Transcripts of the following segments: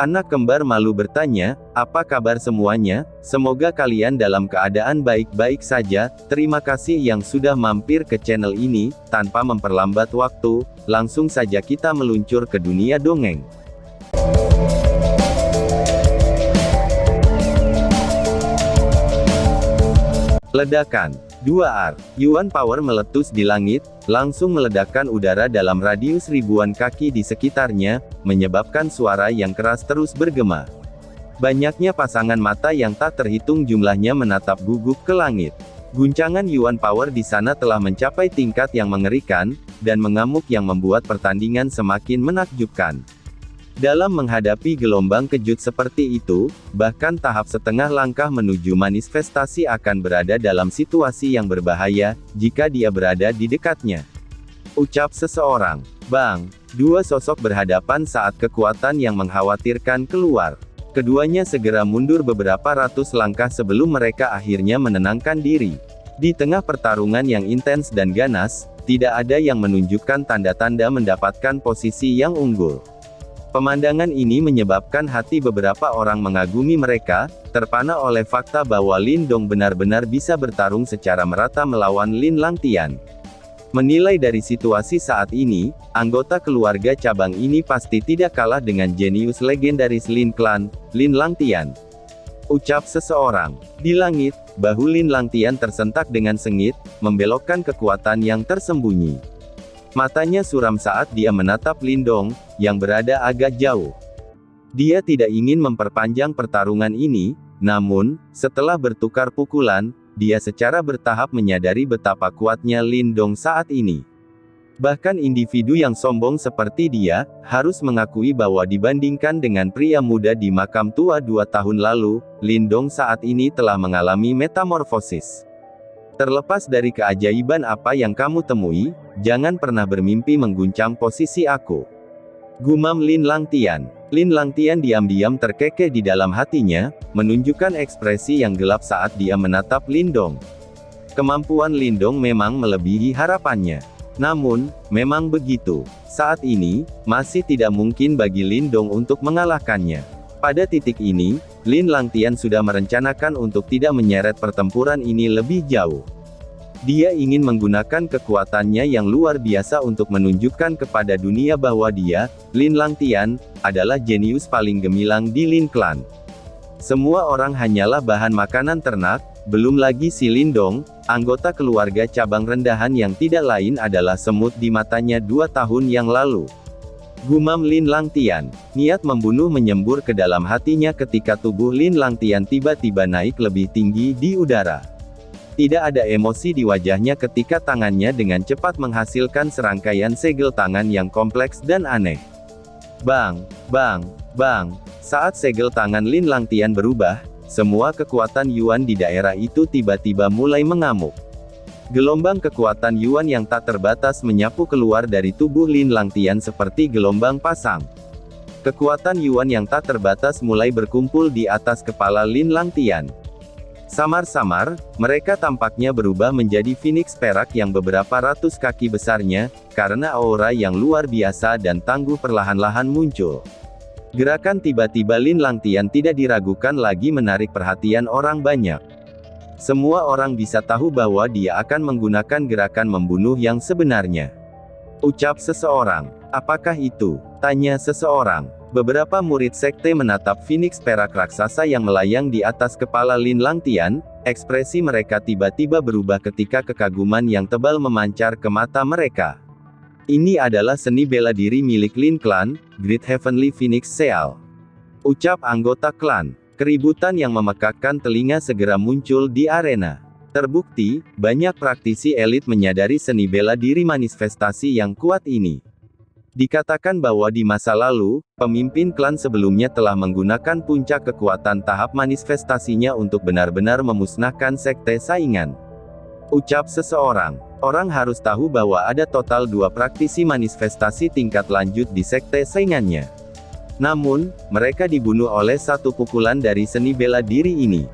Anak kembar malu bertanya, "Apa kabar semuanya? Semoga kalian dalam keadaan baik-baik saja. Terima kasih yang sudah mampir ke channel ini." Tanpa memperlambat waktu, langsung saja kita meluncur ke dunia dongeng. Ledakan. 2R. Yuan Power meletus di langit, langsung meledakkan udara dalam radius ribuan kaki di sekitarnya, menyebabkan suara yang keras terus bergema. Banyaknya pasangan mata yang tak terhitung jumlahnya menatap gugup ke langit. Guncangan Yuan Power di sana telah mencapai tingkat yang mengerikan, dan mengamuk yang membuat pertandingan semakin menakjubkan. Dalam menghadapi gelombang kejut seperti itu, bahkan tahap setengah langkah menuju manifestasi akan berada dalam situasi yang berbahaya, jika dia berada di dekatnya. Ucap seseorang. Bang! Dua sosok berhadapan saat kekuatan yang mengkhawatirkan keluar. Keduanya segera mundur beberapa ratus langkah sebelum mereka akhirnya menenangkan diri. Di tengah pertarungan yang intens dan ganas, tidak ada yang menunjukkan tanda-tanda mendapatkan posisi yang unggul. Pemandangan ini menyebabkan hati beberapa orang mengagumi mereka, terpana oleh fakta bahwa Lin Dong benar-benar bisa bertarung secara merata melawan Lin Langtian. Menilai dari situasi saat ini, anggota keluarga cabang ini pasti tidak kalah dengan jenius legendaris Lin Clan, Lin Langtian. Ucap seseorang. Di langit, bahu Lin Langtian tersentak dengan sengit, membelokkan kekuatan yang tersembunyi. Matanya suram saat dia menatap Lin Dong, yang berada agak jauh. Dia tidak ingin memperpanjang pertarungan ini, namun, setelah bertukar pukulan, dia secara bertahap menyadari betapa kuatnya Lin Dong saat ini. Bahkan individu yang sombong seperti dia, harus mengakui bahwa dibandingkan dengan pria muda di makam tua 2 tahun lalu, Lin Dong saat ini telah mengalami metamorfosis. Terlepas dari keajaiban apa yang kamu temui, jangan pernah bermimpi mengguncang posisi aku. Gumam Lin Langtian. Lin Langtian diam-diam terkekeh di dalam hatinya, menunjukkan ekspresi yang gelap saat dia menatap Lin Dong. Kemampuan Lin Dong memang melebihi harapannya. Namun, memang begitu. Saat ini, masih tidak mungkin bagi Lin Dong untuk mengalahkannya. Pada titik ini, Lin Langtian sudah merencanakan untuk tidak menyeret pertempuran ini lebih jauh. Dia ingin menggunakan kekuatannya yang luar biasa untuk menunjukkan kepada dunia bahwa dia, Lin Langtian, adalah jenius paling gemilang di Lin Clan. Semua orang hanyalah bahan makanan ternak, belum lagi si Lin Dong, anggota keluarga cabang rendahan yang tidak lain adalah semut di matanya 2 tahun yang lalu. Gumam Lin Langtian. Niat membunuh menyembur ke dalam hatinya ketika tubuh Lin Langtian tiba-tiba naik lebih tinggi di udara. Tidak ada emosi di wajahnya ketika tangannya dengan cepat menghasilkan serangkaian segel tangan yang kompleks dan aneh. Bang! Bang! Bang! Saat segel tangan Lin Langtian berubah, semua kekuatan Yuan di daerah itu tiba-tiba mulai mengamuk. Gelombang kekuatan Yuan yang tak terbatas menyapu keluar dari tubuh Lin Langtian seperti gelombang pasang. Kekuatan Yuan yang tak terbatas mulai berkumpul di atas kepala Lin Langtian. Samar-samar, mereka tampaknya berubah menjadi Phoenix perak yang beberapa ratus kaki besarnya, karena aura yang luar biasa dan tangguh perlahan-lahan muncul. Gerakan tiba-tiba Lin Langtian tidak diragukan lagi menarik perhatian orang banyak. Semua orang bisa tahu bahwa dia akan menggunakan gerakan membunuh yang sebenarnya. Ucap seseorang. Apakah itu? Tanya seseorang. Beberapa murid sekte menatap Phoenix perak raksasa yang melayang di atas kepala Lin Langtian, ekspresi mereka tiba-tiba berubah ketika kekaguman yang tebal memancar ke mata mereka. Ini adalah seni bela diri milik Lin Clan, Great Heavenly Phoenix Seal. Ucap anggota klan. Keributan yang memekakkan telinga segera muncul di arena. Terbukti, banyak praktisi elit menyadari seni bela diri manifestasi yang kuat ini. Dikatakan bahwa di masa lalu, pemimpin klan sebelumnya telah menggunakan puncak kekuatan tahap manifestasinya untuk benar-benar memusnahkan sekte saingan. Ucap seseorang. Orang harus tahu bahwa ada total 2 praktisi manifestasi tingkat lanjut di sekte saingannya. Namun, mereka dibunuh oleh 1 pukulan dari seni bela diri ini.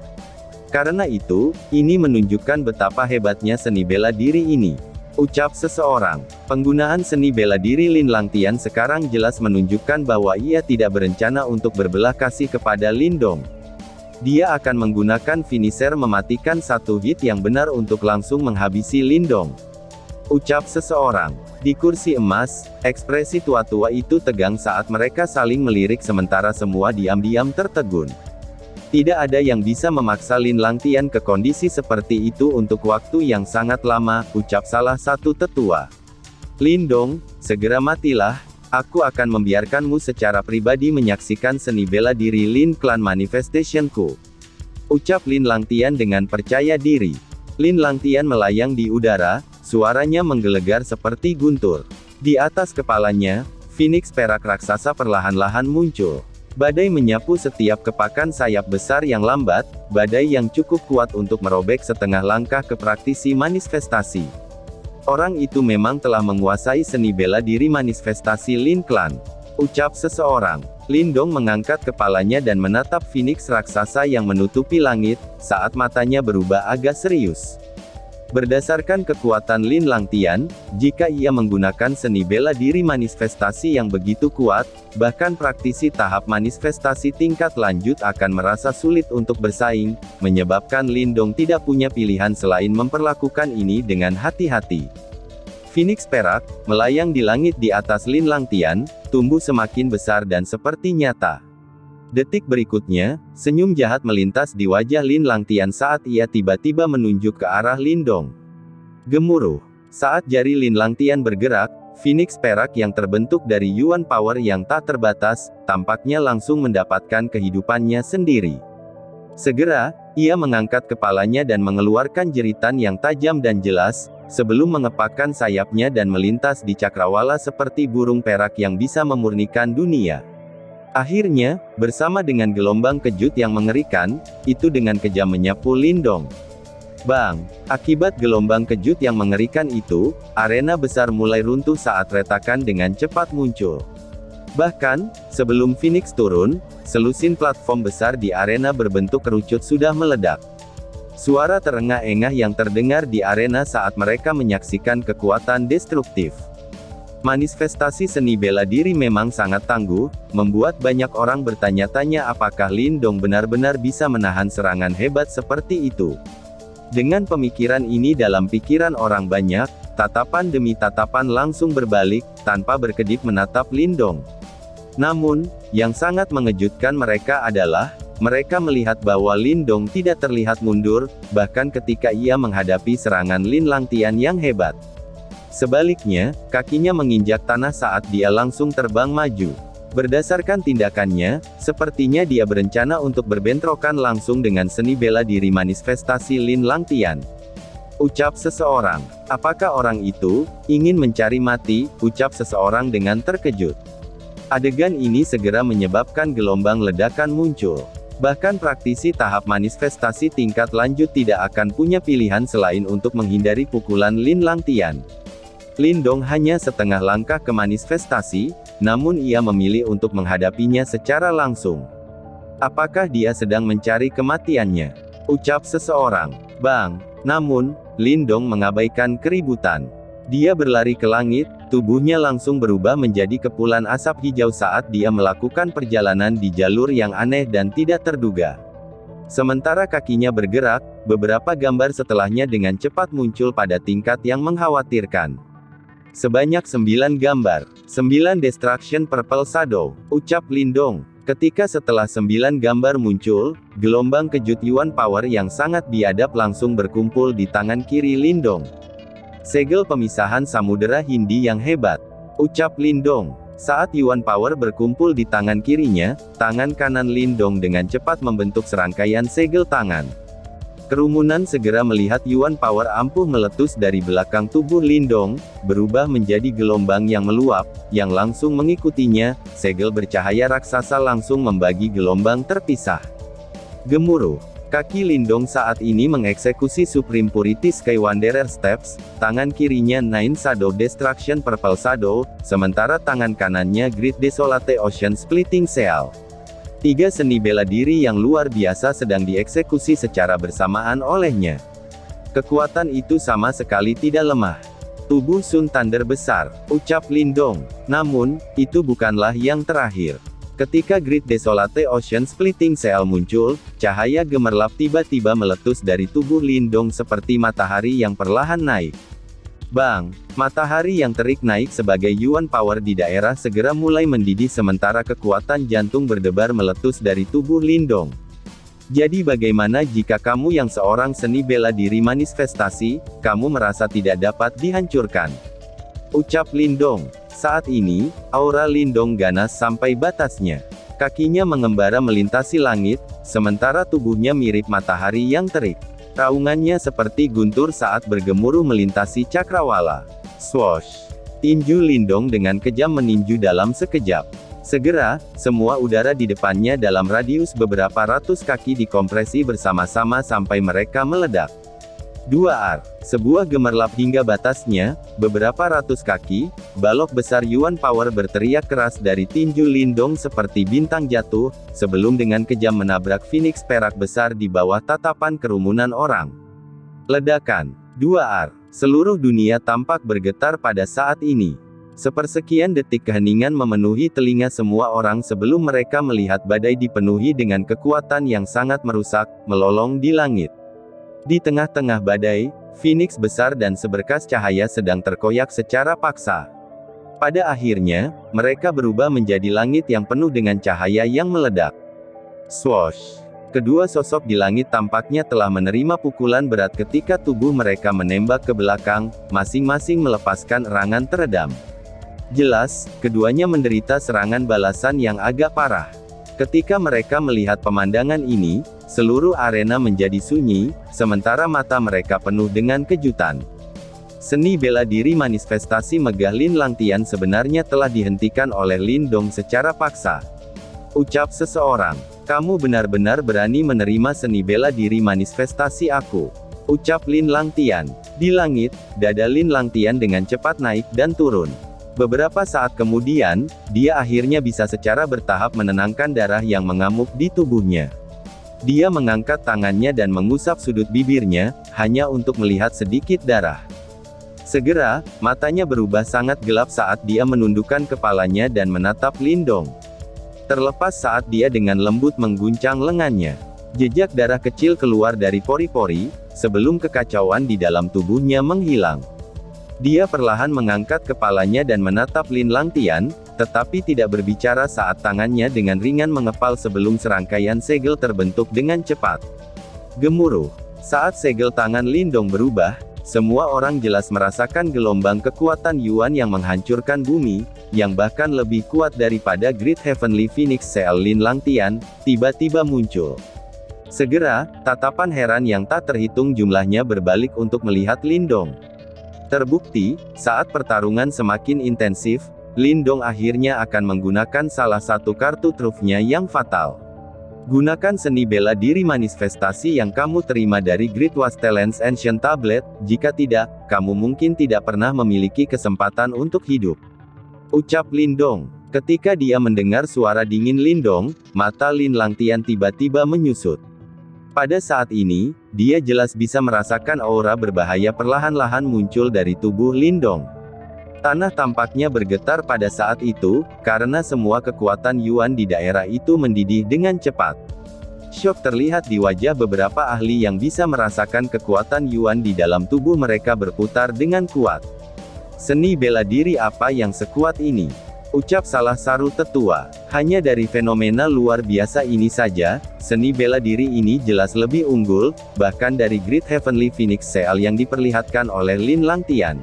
Karena itu, ini menunjukkan betapa hebatnya seni bela diri ini. Ucap seseorang. Penggunaan seni bela diri Lin Langtian sekarang jelas menunjukkan bahwa ia tidak berencana untuk berbelah kasih kepada Lindong. Dia akan menggunakan finisher mematikan satu hit yang benar untuk langsung menghabisi Lindong. Ucap seseorang. Di kursi emas, ekspresi tua-tua itu tegang saat mereka saling melirik sementara semua diam-diam tertegun. Tidak ada yang bisa memaksa Lin Langtian ke kondisi seperti itu untuk waktu yang sangat lama, ucap salah satu tetua. Lindong, segera matilah, aku akan membiarkanmu secara pribadi menyaksikan seni bela diri Lin Clan Manifestation-ku. Ucap Lin Langtian dengan percaya diri. Lin Langtian melayang di udara, suaranya menggelegar seperti guntur. Di atas kepalanya, Phoenix perak raksasa perlahan-lahan muncul. Badai menyapu setiap kepakan sayap besar yang lambat, badai yang cukup kuat untuk merobek setengah langkah ke praktisi manifestasi. Orang itu memang telah menguasai seni bela diri manifestasi Lin Clan. Ucap seseorang. Lindong mengangkat kepalanya dan menatap Phoenix raksasa yang menutupi langit, saat matanya berubah agak serius. Berdasarkan kekuatan Lin Langtian, jika ia menggunakan seni bela diri manifestasi yang begitu kuat, bahkan praktisi tahap manifestasi tingkat lanjut akan merasa sulit untuk bersaing, menyebabkan Lindong tidak punya pilihan selain memperlakukan ini dengan hati-hati. Phoenix perak, melayang di langit di atas Lin Langtian, tumbuh semakin besar dan seperti nyata. Detik berikutnya, senyum jahat melintas di wajah Lin Langtian saat ia tiba-tiba menunjuk ke arah Lindong. Gemuruh. Saat jari Lin Langtian bergerak, Phoenix perak yang terbentuk dari Yuan Power yang tak terbatas, tampaknya langsung mendapatkan kehidupannya sendiri. Segera, ia mengangkat kepalanya dan mengeluarkan jeritan yang tajam dan jelas, sebelum mengepakkan sayapnya dan melintas di cakrawala seperti burung perak yang bisa memurnikan dunia. Akhirnya, bersama dengan gelombang kejut yang mengerikan, itu dengan kejam menyapu Lindong. Bang! Akibat gelombang kejut yang mengerikan itu, arena besar mulai runtuh saat retakan dengan cepat muncul. Bahkan, sebelum Phoenix turun, selusin platform besar di arena berbentuk kerucut sudah meledak. Suara terengah-engah yang terdengar di arena saat mereka menyaksikan kekuatan destruktif. Manifestasi seni bela diri memang sangat tangguh, membuat banyak orang bertanya-tanya apakah Lindong benar-benar bisa menahan serangan hebat seperti itu. Dengan pemikiran ini dalam pikiran orang banyak, tatapan demi tatapan langsung berbalik, tanpa berkedip menatap Lindong. Namun, yang sangat mengejutkan mereka adalah, mereka melihat bahwa Lindong tidak terlihat mundur, bahkan ketika ia menghadapi serangan Lin Langtian yang hebat. Sebaliknya, kakinya menginjak tanah saat dia langsung terbang maju. Berdasarkan tindakannya, sepertinya dia berencana untuk berbentrokan langsung dengan seni bela diri manifestasi Lin Langtian. Ucap seseorang. Apakah orang itu ingin mencari mati? Ucap seseorang dengan terkejut. Adegan ini segera menyebabkan gelombang ledakan muncul. Bahkan praktisi tahap manifestasi tingkat lanjut tidak akan punya pilihan selain untuk menghindari pukulan Lin Langtian. Lindong hanya setengah langkah ke manifestasi, namun ia memilih untuk menghadapinya secara langsung. Apakah dia sedang mencari kematiannya? Ucap seseorang. Bang! Namun, Lindong mengabaikan keributan. Dia berlari ke langit, tubuhnya langsung berubah menjadi kepulan asap hijau saat dia melakukan perjalanan di jalur yang aneh dan tidak terduga. Sementara kakinya bergerak, beberapa gambar setelahnya dengan cepat muncul pada tingkat yang mengkhawatirkan. Sebanyak 9 gambar. 9 Destruction Purple Shadow. Ucap Lindong. Ketika setelah 9 gambar muncul, gelombang kejut Yuan Power yang sangat biadab langsung berkumpul di tangan kiri Lindong. Segel pemisahan Samudera Hindi yang hebat. Ucap Lindong. Saat Yuan Power berkumpul di tangan kirinya, tangan kanan Lindong dengan cepat membentuk serangkaian segel tangan. Kerumunan segera melihat Yuan Power ampuh meletus dari belakang tubuh Lindong, berubah menjadi gelombang yang meluap, yang langsung mengikutinya, segel bercahaya raksasa langsung membagi gelombang terpisah. Gemuruh. Kaki Lindong saat ini mengeksekusi Supreme Purity Sky Wanderer Steps, tangan kirinya Nine Shadow Destruction Purple Shadow, sementara tangan kanannya Great Desolate Ocean Splitting Seal. 3 seni bela diri yang luar biasa sedang dieksekusi secara bersamaan olehnya. Kekuatan itu sama sekali tidak lemah. Tubuh Sun Thunder besar, ucap Lindong. Namun, itu bukanlah yang terakhir. Ketika Great Desolate Ocean Splitting Seal muncul, cahaya gemerlap tiba-tiba meletus dari tubuh Lindong seperti matahari yang perlahan naik. Bang! Matahari yang terik naik sebagai Yuan Power di daerah segera mulai mendidih sementara kekuatan jantung berdebar meletus dari tubuh Lindong. Jadi bagaimana jika kamu yang seorang seni bela diri manifestasi, kamu merasa tidak dapat dihancurkan? Ucap Lindong. Saat ini, aura Lindong ganas sampai batasnya. Kakinya mengembara melintasi langit, sementara tubuhnya mirip matahari yang terik. Raungannya seperti guntur saat bergemuruh melintasi cakrawala. Swoosh! Tinju Lindong dengan kejam meninju dalam sekejap. Segera, semua udara di depannya dalam radius beberapa ratus kaki dikompresi bersama-sama sampai mereka meledak. 2R. Sebuah gemerlap hingga batasnya, beberapa ratus kaki, balok besar Yuan Power berteriak keras dari tinju Lindong seperti bintang jatuh, sebelum dengan kejam menabrak Phoenix perak besar di bawah tatapan kerumunan orang. Ledakan. 2R. Seluruh dunia tampak bergetar pada saat ini. Sepersekian detik keheningan memenuhi telinga semua orang sebelum mereka melihat badai dipenuhi dengan kekuatan yang sangat merusak, melolong di langit. Di tengah-tengah badai, Phoenix besar dan seberkas cahaya sedang terkoyak secara paksa. Pada akhirnya, mereka berubah menjadi langit yang penuh dengan cahaya yang meledak. Swoosh! Kedua sosok di langit tampaknya telah menerima pukulan berat ketika tubuh mereka menembak ke belakang, masing-masing melepaskan erangan teredam. Jelas, keduanya menderita serangan balasan yang agak parah. Ketika mereka melihat pemandangan ini, seluruh arena menjadi sunyi, sementara mata mereka penuh dengan kejutan. Seni bela diri manifestasi megah Lin Langtian sebenarnya telah dihentikan oleh Lindong secara paksa. Ucap seseorang, kamu benar-benar berani menerima seni bela diri manifestasi aku. Ucap Lin Langtian. Di langit, dada Lin Langtian dengan cepat naik dan turun. Beberapa saat kemudian, dia akhirnya bisa secara bertahap menenangkan darah yang mengamuk di tubuhnya. Dia mengangkat tangannya dan mengusap sudut bibirnya, hanya untuk melihat sedikit darah. Segera, matanya berubah sangat gelap saat dia menundukkan kepalanya dan menatap Lindong. Terlepas saat dia dengan lembut mengguncang lengannya. Jejak darah kecil keluar dari pori-pori, sebelum kekacauan di dalam tubuhnya menghilang. Dia perlahan mengangkat kepalanya dan menatap Lin Langtian, tetapi tidak berbicara saat tangannya dengan ringan mengepal sebelum serangkaian segel terbentuk dengan cepat. Gemuruh. Saat segel tangan Lindong berubah, semua orang jelas merasakan gelombang kekuatan Yuan yang menghancurkan bumi, yang bahkan lebih kuat daripada Great Heavenly Phoenix Seal Lin Langtian, tiba-tiba muncul. Segera, tatapan heran yang tak terhitung jumlahnya berbalik untuk melihat Lindong. Terbukti, saat pertarungan semakin intensif, Lindong akhirnya akan menggunakan salah satu kartu trufnya yang fatal. Gunakan seni bela diri manifestasi yang kamu terima dari Great Wastelands Ancient Tablet, jika tidak, kamu mungkin tidak pernah memiliki kesempatan untuk hidup. Ucap Lindong. Ketika dia mendengar suara dingin Lindong, mata Lin Langtian tiba-tiba menyusut. Pada saat ini, dia jelas bisa merasakan aura berbahaya perlahan-lahan muncul dari tubuh Lindong. Tanah tampaknya bergetar pada saat itu, karena semua kekuatan Yuan di daerah itu mendidih dengan cepat. Syok terlihat di wajah beberapa ahli yang bisa merasakan kekuatan Yuan di dalam tubuh mereka berputar dengan kuat. Seni bela diri apa yang sekuat ini? Ucap salah satu tetua. Hanya dari fenomena luar biasa ini saja, seni bela diri ini jelas lebih unggul, bahkan dari Great Heavenly Phoenix Seal yang diperlihatkan oleh Lin Langtian.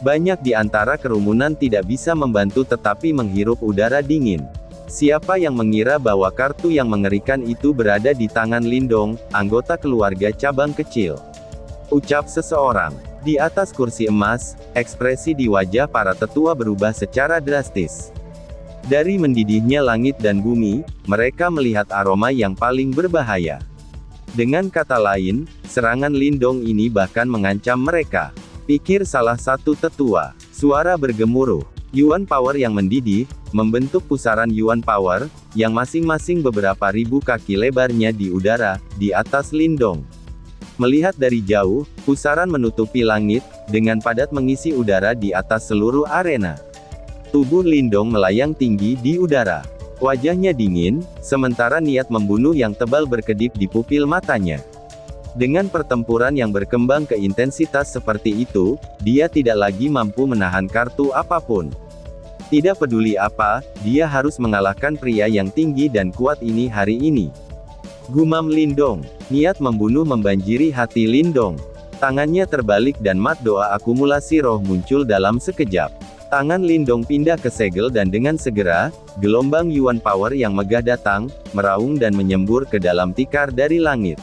Banyak di antara kerumunan tidak bisa membantu tetapi menghirup udara dingin. Siapa yang mengira bahwa kartu yang mengerikan itu berada di tangan Lindong, anggota keluarga cabang kecil? Ucap seseorang. Di atas kursi emas, ekspresi di wajah para tetua berubah secara drastis. Dari mendidihnya langit dan bumi, mereka melihat aroma yang paling berbahaya. Dengan kata lain, serangan Lindong ini bahkan mengancam mereka. Pikir salah satu tetua. Suara bergemuruh. Yuan Power yang mendidih, membentuk pusaran Yuan Power, yang masing-masing beberapa ribu kaki lebarnya di udara, di atas Lindong. Melihat dari jauh, pusaran menutupi langit, dengan padat mengisi udara di atas seluruh arena. Tubuh Lindong melayang tinggi di udara. Wajahnya dingin, sementara niat membunuh yang tebal berkedip di pupil matanya. Dengan pertempuran yang berkembang ke intensitas seperti itu, dia tidak lagi mampu menahan kartu apapun. Tidak peduli apa, dia harus mengalahkan pria yang tinggi dan kuat ini hari ini. Gumam Lindong. Niat membunuh membanjiri hati Lindong. Tangannya terbalik dan mat doa akumulasi roh muncul dalam sekejap. Tangan Lindong pindah ke segel dan dengan segera, gelombang Yuan Power yang megah datang, meraung dan menyembur ke dalam tikar dari langit.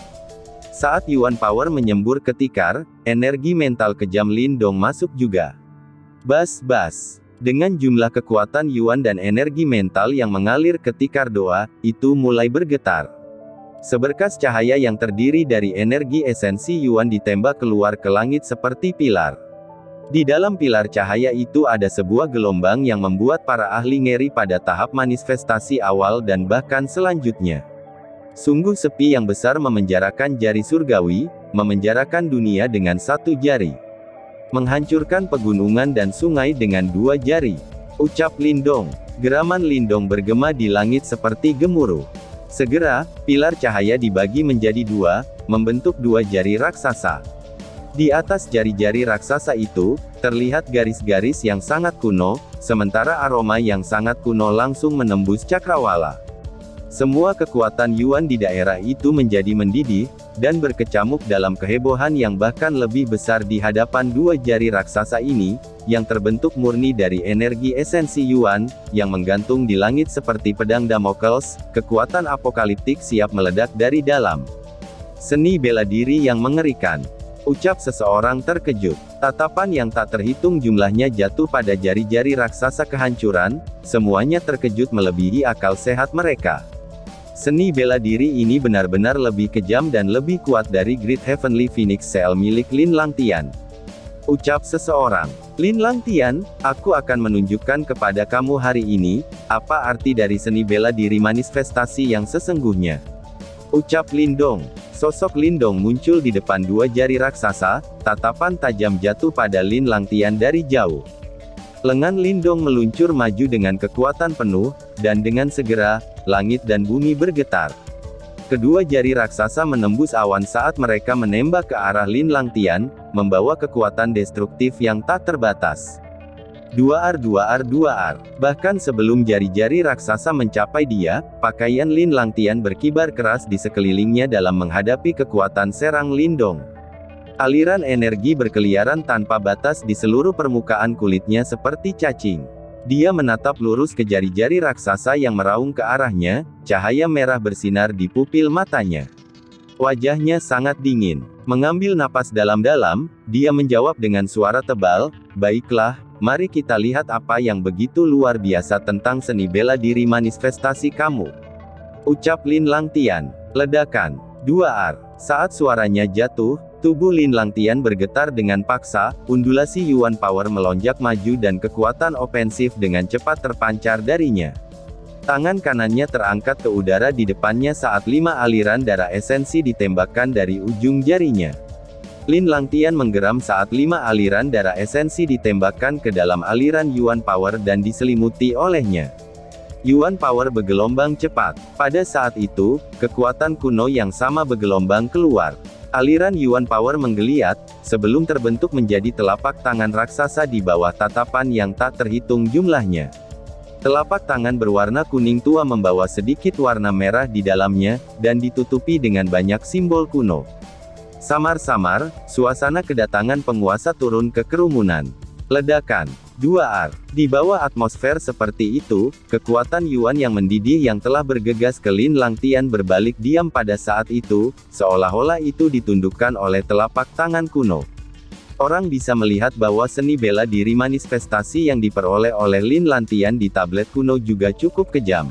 Saat Yuan Power menyembur ke tikar, energi mental kejam Lindong masuk juga. Bas-bas. Dengan jumlah kekuatan Yuan dan energi mental yang mengalir ke tikar doa, itu mulai bergetar. Seberkas cahaya yang terdiri dari energi esensi Yuan ditembak keluar ke langit seperti pilar. Di dalam pilar cahaya itu ada sebuah gelombang yang membuat para ahli ngeri pada tahap manifestasi awal dan bahkan selanjutnya. Sungguh sepi yang besar memenjarakan jari surgawi, memenjarakan dunia dengan satu jari. Menghancurkan pegunungan dan sungai dengan dua jari. Ucap Lindong. Geraman Lindong bergema di langit seperti gemuruh. Segera, pilar cahaya dibagi menjadi dua, membentuk dua jari raksasa. Di atas jari-jari raksasa itu, terlihat garis-garis yang sangat kuno, sementara aroma yang sangat kuno langsung menembus cakrawala. Semua kekuatan Yuan di daerah itu menjadi mendidih, dan berkecamuk dalam kehebohan yang bahkan lebih besar di hadapan dua jari raksasa ini, yang terbentuk murni dari energi esensi Yuan, yang menggantung di langit seperti pedang Damokles, kekuatan apokaliptik siap meledak dari dalam. Seni bela diri yang mengerikan. Ucap seseorang terkejut. Tatapan yang tak terhitung jumlahnya jatuh pada jari-jari raksasa kehancuran, semuanya terkejut melebihi akal sehat mereka. Seni bela diri ini benar-benar lebih kejam dan lebih kuat dari Great Heavenly Phoenix Cell milik Lin Langtian. Ucap seseorang. Lin Langtian, aku akan menunjukkan kepada kamu hari ini, apa arti dari seni bela diri manifestasi yang sesungguhnya. Ucap Lindong. Sosok Lindong muncul di depan dua jari raksasa, tatapan tajam jatuh pada Lin Langtian dari jauh. Lengan Lindong meluncur maju dengan kekuatan penuh, dan dengan segera, langit dan bumi bergetar. Kedua jari raksasa menembus awan saat mereka menembak ke arah Lin Langtian, membawa kekuatan destruktif yang tak terbatas. 2R. Bahkan sebelum jari-jari raksasa mencapai dia, pakaian Lin Langtian berkibar keras di sekelilingnya dalam menghadapi kekuatan serang Lindong. Aliran energi berkeliaran tanpa batas di seluruh permukaan kulitnya seperti cacing. Dia menatap lurus ke jari-jari raksasa yang meraung ke arahnya, cahaya merah bersinar di pupil matanya. Wajahnya sangat dingin. Mengambil napas dalam-dalam, dia menjawab dengan suara tebal, "Baiklah, mari kita lihat apa yang begitu luar biasa tentang seni bela diri manifestasi kamu." Ucap Lin Langtian. Ledakan. 2R. Saat suaranya jatuh, tubuh Lin Langtian bergetar dengan paksa, undulasi Yuan Power melonjak maju dan kekuatan ofensif dengan cepat terpancar darinya. Tangan kanannya terangkat ke udara di depannya saat 5 aliran darah esensi ditembakkan dari ujung jarinya. Lin Langtian menggeram saat 5 aliran darah esensi ditembakkan ke dalam aliran Yuan Power dan diselimuti olehnya. Yuan Power bergelombang cepat. Pada saat itu, kekuatan kuno yang sama bergelombang keluar. Aliran Yuan Power menggeliat, sebelum terbentuk menjadi telapak tangan raksasa di bawah tatapan yang tak terhitung jumlahnya. Telapak tangan berwarna kuning tua membawa sedikit warna merah di dalamnya, dan ditutupi dengan banyak simbol kuno. Samar-samar, suasana kedatangan penguasa turun ke kerumunan. Ledakan. 2R. Di bawah atmosfer seperti itu, kekuatan Yuan yang mendidih yang telah bergegas ke Lin Langtian berbalik diam pada saat itu, seolah-olah itu ditundukkan oleh telapak tangan kuno. Orang bisa melihat bahwa seni bela diri manifestasi yang diperoleh oleh Lin Langtian di tablet kuno juga cukup kejam.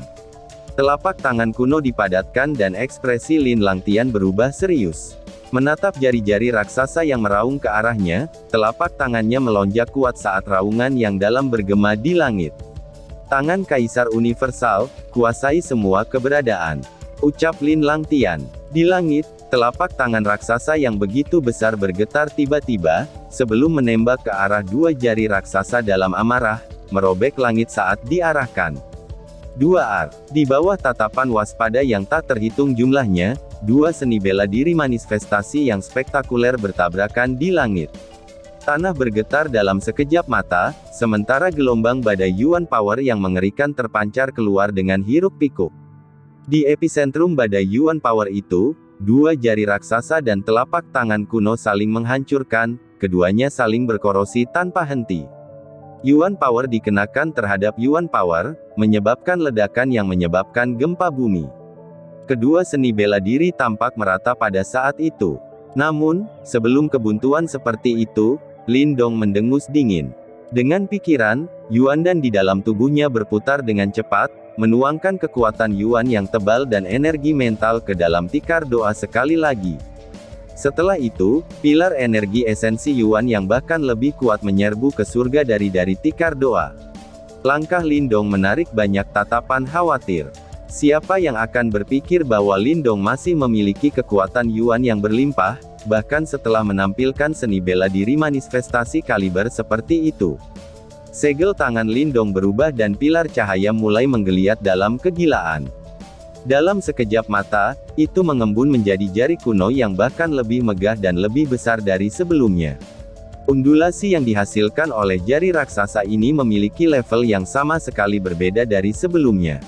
Telapak tangan kuno dipadatkan dan ekspresi Lin Langtian berubah serius. Menatap jari-jari raksasa yang meraung ke arahnya, telapak tangannya melonjak kuat saat raungan yang dalam bergema di langit. Tangan Kaisar Universal, kuasai semua keberadaan. Ucap Lin Langtian. Di langit, Telapak tangan raksasa yang begitu besar bergetar tiba-tiba, sebelum menembak ke arah dua jari raksasa dalam amarah, merobek langit saat diarahkan. 2R. Di bawah tatapan waspada yang tak terhitung jumlahnya, dua seni bela diri manifestasi yang spektakuler bertabrakan di langit. Tanah bergetar dalam sekejap mata, sementara gelombang badai Yuan Power yang mengerikan terpancar keluar dengan hiruk-pikuk. Di epicentrum badai Yuan Power itu, dua jari raksasa dan telapak tangan kuno saling menghancurkan, keduanya saling berkorosi tanpa henti. Yuan Power dikenakan terhadap Yuan Power, menyebabkan ledakan yang menyebabkan gempa bumi. Kedua seni bela diri tampak merata pada saat itu. Namun, sebelum kebuntuan seperti itu, Lin Dong mendengus dingin. Dengan pikiran, Yuan dan di dalam tubuhnya berputar dengan cepat, menuangkan kekuatan Yuan yang tebal dan energi mental ke dalam tikar doa sekali lagi. Setelah itu, pilar energi esensi Yuan yang bahkan lebih kuat menyerbu ke surga dari tikar doa. Langkah Lin Dong menarik banyak tatapan khawatir. Siapa yang akan berpikir bahwa Lin Dong masih memiliki kekuatan Yuan yang berlimpah, bahkan setelah menampilkan seni bela diri manifestasi kaliber seperti itu. Segel tangan Lin Dong berubah dan pilar cahaya mulai menggeliat dalam kegilaan. Dalam sekejap mata, itu mengembun menjadi jari kuno yang bahkan lebih megah dan lebih besar dari sebelumnya. Undulasi yang dihasilkan oleh jari raksasa ini memiliki level yang sama sekali berbeda dari sebelumnya.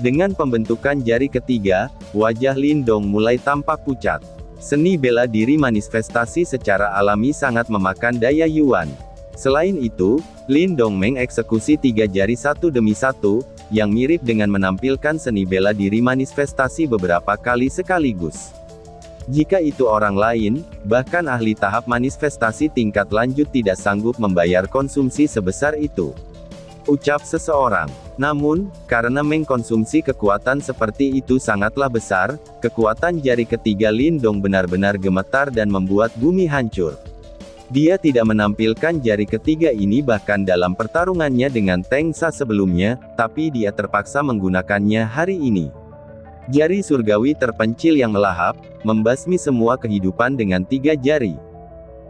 Dengan pembentukan jari ketiga, wajah Lin Dong mulai tampak pucat. Seni bela diri manifestasi secara alami sangat memakan daya Yuan. Selain itu, Lin Dong mengeksekusi tiga jari satu demi satu, yang mirip dengan menampilkan seni bela diri manifestasi beberapa kali sekaligus. Jika itu orang lain, bahkan ahli tahap manifestasi tingkat lanjut tidak sanggup membayar konsumsi sebesar itu. Ucap seseorang. Namun, karena mengkonsumsi kekuatan seperti itu sangatlah besar, kekuatan jari ketiga Lin Dong benar-benar gemetar dan membuat bumi hancur. Dia tidak menampilkan jari ketiga ini bahkan dalam pertarungannya dengan Teng Sa sebelumnya, tapi dia terpaksa menggunakannya hari ini. Jari surgawi terpencil yang melahap, membasmi semua kehidupan dengan tiga jari.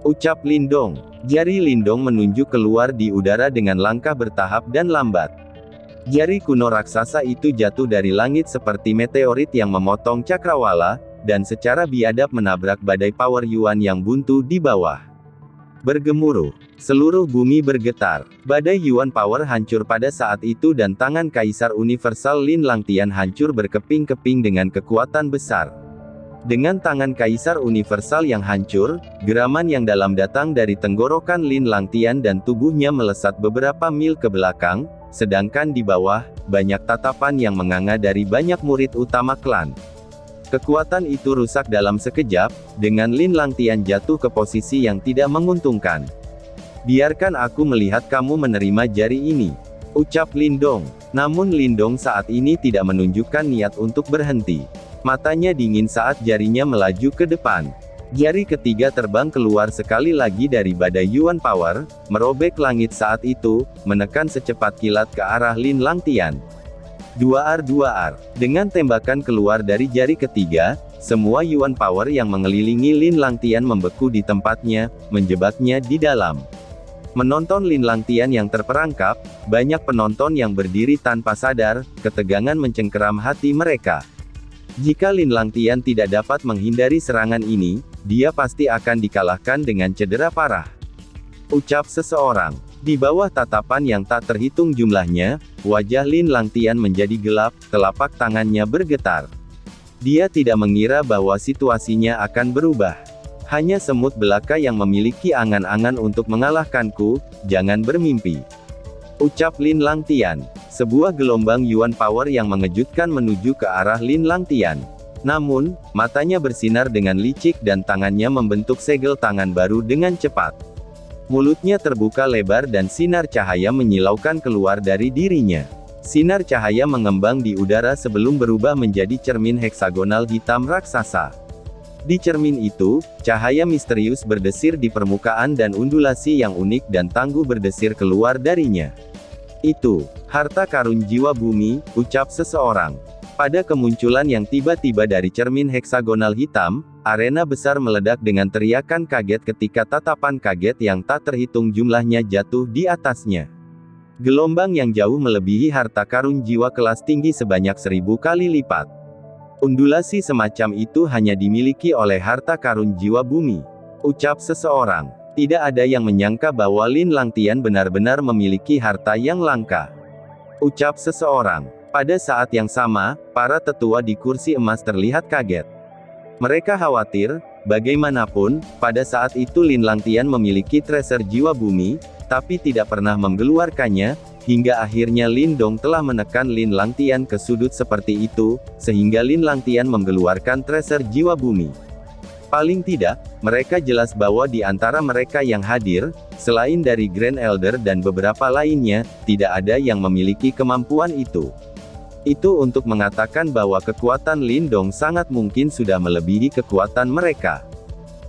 Ucap Lin Dong. Jari Lin Dong menunjuk keluar di udara dengan langkah bertahap dan lambat. Jari kuno raksasa itu jatuh dari langit seperti meteorit yang memotong cakrawala, dan secara biadab menabrak badai power Yuan yang buntu di bawah. Bergemuruh, seluruh bumi bergetar. Badai Yuan Power hancur pada saat itu dan tangan Kaisar Universal Lin Langtian hancur berkeping-keping dengan kekuatan besar. Dengan tangan Kaisar Universal yang hancur, geraman yang dalam datang dari tenggorokan Lin Langtian dan tubuhnya melesat beberapa mil ke belakang, sedangkan di bawah, banyak tatapan yang menganga dari banyak murid utama klan. Kekuatan itu rusak dalam sekejap, dengan Lin Langtian jatuh ke posisi yang tidak menguntungkan. Biarkan aku melihat kamu menerima jari ini. Ucap Lin Dong. Namun Lin Dong saat ini tidak menunjukkan niat untuk berhenti. Matanya dingin saat jarinya melaju ke depan. Jari ketiga terbang keluar sekali lagi dari badai Yuan Power, merobek langit saat itu, menekan secepat kilat ke arah Lin Langtian. 2R. Dengan tembakan keluar dari jari ketiga, semua Yuan Power yang mengelilingi Lin Langtian membeku di tempatnya, menjebaknya di dalam. Menonton Lin Langtian yang terperangkap, banyak penonton yang berdiri tanpa sadar, ketegangan mencengkeram hati mereka. Jika Lin Langtian tidak dapat menghindari serangan ini, dia pasti akan dikalahkan dengan cedera parah. Ucap seseorang. Di bawah tatapan yang tak terhitung jumlahnya, wajah Lin Langtian menjadi gelap, telapak tangannya bergetar. Dia tidak mengira bahwa situasinya akan berubah. Hanya semut belaka yang memiliki angan-angan untuk mengalahkanku, jangan bermimpi. Ucap Lin Langtian. Sebuah gelombang Yuan Power yang mengejutkan menuju ke arah Lin Langtian. Namun, matanya bersinar dengan licik dan tangannya membentuk segel tangan baru dengan cepat. Mulutnya terbuka lebar dan sinar cahaya menyilaukan keluar dari dirinya. Sinar cahaya mengembang di udara sebelum berubah menjadi cermin heksagonal hitam raksasa. Di cermin itu, cahaya misterius berdesir di permukaan dan undulasi yang unik dan tangguh berdesir keluar darinya. Itu, harta karun jiwa bumi, ucap seseorang. Pada kemunculan yang tiba-tiba dari cermin heksagonal hitam, arena besar meledak dengan teriakan kaget ketika tatapan kaget yang tak terhitung jumlahnya jatuh di atasnya. Gelombang yang jauh melebihi harta karun jiwa kelas tinggi sebanyak 1000 kali lipat. Undulasi semacam itu hanya dimiliki oleh harta karun jiwa bumi. Ucap seseorang. Tidak ada yang menyangka bahwa Lin Langtian benar-benar memiliki harta yang langka. Ucap seseorang. Pada saat yang sama, para tetua di kursi emas terlihat kaget. Mereka khawatir, bagaimanapun, pada saat itu Lin Langtian memiliki tracer jiwa bumi, tapi tidak pernah mengeluarkannya, hingga akhirnya Lin Dong telah menekan Lin Langtian ke sudut seperti itu, sehingga Lin Langtian mengeluarkan tracer jiwa bumi. Paling tidak, mereka jelas bahwa di antara mereka yang hadir, selain dari Grand Elder dan beberapa lainnya, tidak ada yang memiliki kemampuan itu. Itu untuk mengatakan bahwa kekuatan Lin Dong sangat mungkin sudah melebihi kekuatan mereka.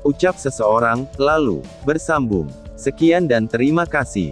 Ucap seseorang, lalu bersambung. Sekian dan terima kasih.